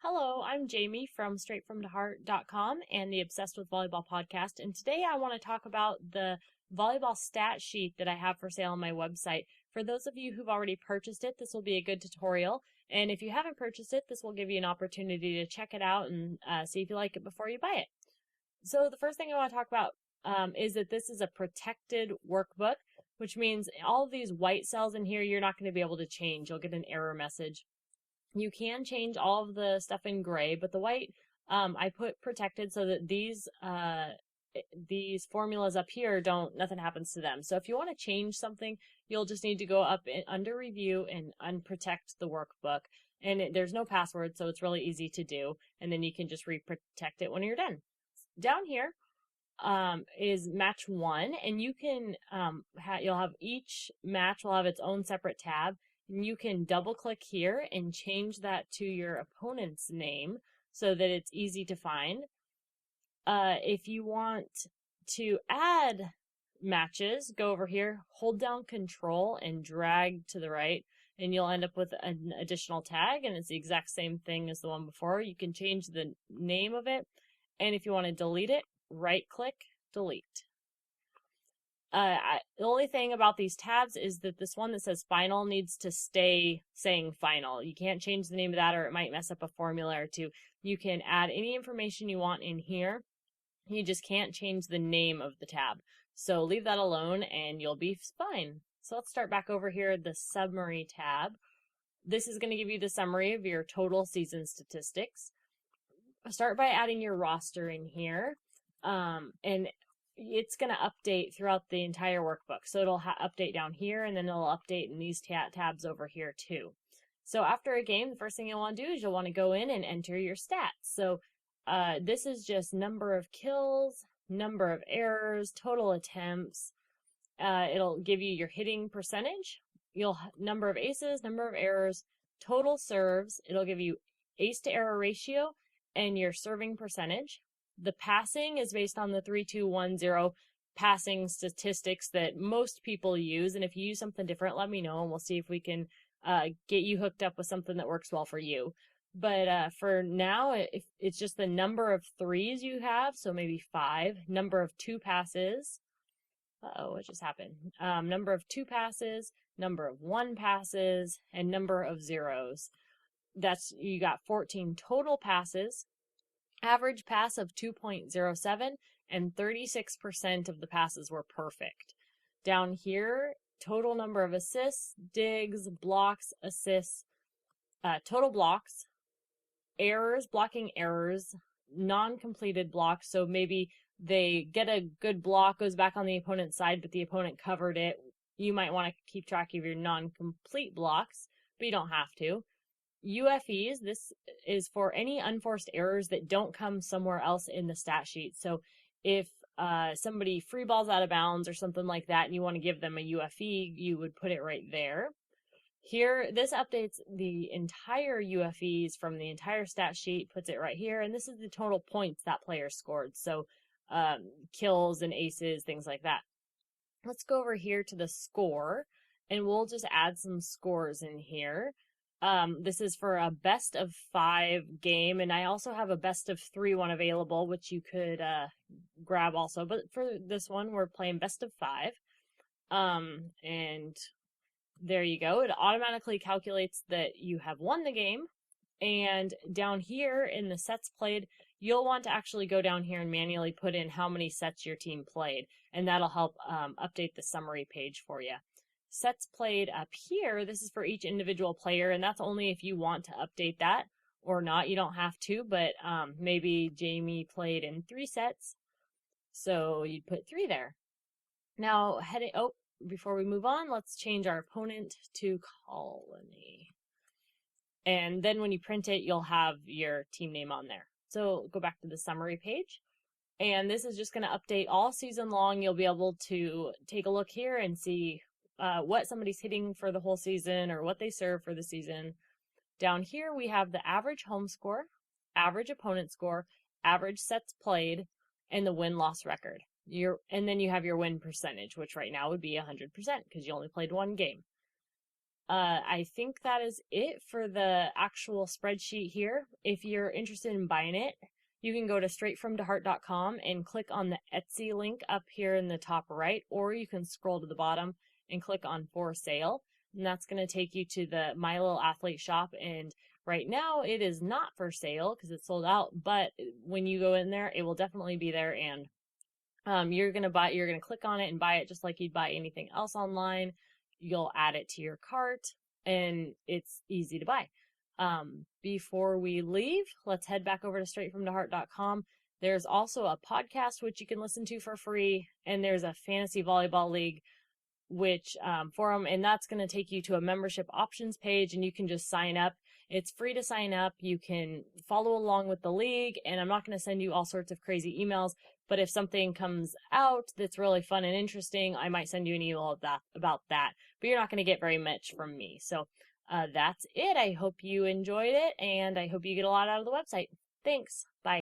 Hello, I'm Jamie from straightfromDeHart.com and the Obsessed with Volleyball podcast. And today I want to talk about the volleyball stat sheet that I have for sale on my website. For those of you who've already purchased it, this will be a good tutorial. And if you haven't purchased it, this will give you an opportunity to check it out and see if you like it before you buy it. So the first thing I want to talk about is that this is a protected workbook, which means all of these white cells in here, you're not going to be able to change. You'll get an error message. You can change all of the stuff in gray, but the white I put protected so that these formulas up here nothing happens to them. So if you want to change something, you'll just need to go up under review and unprotect the workbook. And there's no password, so it's really easy to do. And then you can just reprotect it when you're done. Down here is match 1, and you can you'll have each match will have its own separate tab. And you can double click here and change that to your opponent's name so that it's easy to find. If you want to add matches, go over here, hold down Control and drag to the right, and you'll end up with an additional tag, and it's the exact same thing as the one before. You can change the name of it, and if you want to delete it, right click, delete. The only thing about these tabs is that this one that says final needs to stay saying final. You can't change the name of that or it might mess up a formula or two. You can add any information you want in here. You just can't change the name of the tab. So leave that alone and you'll be fine. So let's start back over here, the summary tab. This is going to give you the summary of your total season statistics. Start by adding your roster in here. And it's going to update throughout the entire workbook. So it'll update down here, and then it'll update in these tabs over here too. So after a game, the first thing you'll want to do is you'll want to go in and enter your stats. So this is just number of kills, number of errors, total attempts. It'll give you your hitting percentage, number of aces, number of errors, total serves. It'll give you ace to error ratio and your serving percentage. The passing is based on the 3-2-1-0 passing statistics that most people use. And if you use something different, let me know and we'll see if we can get you hooked up with something that works well for you. But for now, it's just the number of threes you have. So maybe 5, number of 2 passes. What just happened? Number of 2 passes, number of 1 passes, and number of zeros. You got 14 total passes. Average pass of 2.07 and 36% of the passes were perfect. Down here, total number of assists, digs, blocks, assists, total blocks, errors, blocking errors, non-completed blocks. So maybe they get a good block, goes back on the opponent's side, but the opponent covered it. You might want to keep track of your non-complete blocks, but you don't have to. UFEs, this is for any unforced errors that don't come somewhere else in the stat sheet. So if somebody free balls out of bounds or something like that and you want to give them a UFE, you would put it right there. Here, this updates the entire UFEs from the entire stat sheet, puts it right here, and this is the total points that player scored. So kills and aces, things like that. Let's go over here to the score, and we'll just add some scores in here. This is for a best of 5 game, and I also have a best of 3 one available, which you could grab also. But for this one, we're playing best of 5. And there you go. It automatically calculates that you have won the game. And down here in the sets played, you'll want to actually go down here and manually put in how many sets your team played, and that'll help update the summary page for you. Sets played up here, this is for each individual player, and that's only if you want to update that or not. You don't have to, but maybe Jamie played in 3 sets, so you'd put 3 there. Now, before we move on, let's change our opponent to Colony. And then when you print it, you'll have your team name on there. So go back to the summary page. And this is just going to update all season long. You'll be able to take a look here and see what somebody's hitting for the whole season or what they serve for the season. Down here, we have the average home score, average opponent score, average sets played, and the win-loss record. And then you have your win percentage, which right now would be 100% because you only played 1 game. I think that is it for the actual spreadsheet here. If you're interested in buying it, you can go to straightfromdeheart.com and click on the Etsy link up here in the top right, or you can scroll to the bottom and click on for sale. And that's going to take you to the My Little Athlete shop. And right now it is not for sale because it's sold out, but when you go in there, it will definitely be there. And you're going to click on it and buy it just like you'd buy anything else online. You'll add it to your cart and it's easy to buy. Before we leave, let's head back over to straightfromtheheart.com. There's also a podcast which you can listen to for free, and there's a fantasy volleyball league which forum, and that's going to take you to a membership options page, and you can just sign up. It's free to sign up. You can follow along with the league, and I'm not going to send you all sorts of crazy emails, but if something comes out that's really fun and interesting, I might send you an email about that, but you're not going to get very much from me. So that's it. I hope you enjoyed it, and I hope you get a lot out of the website. Thanks. Bye.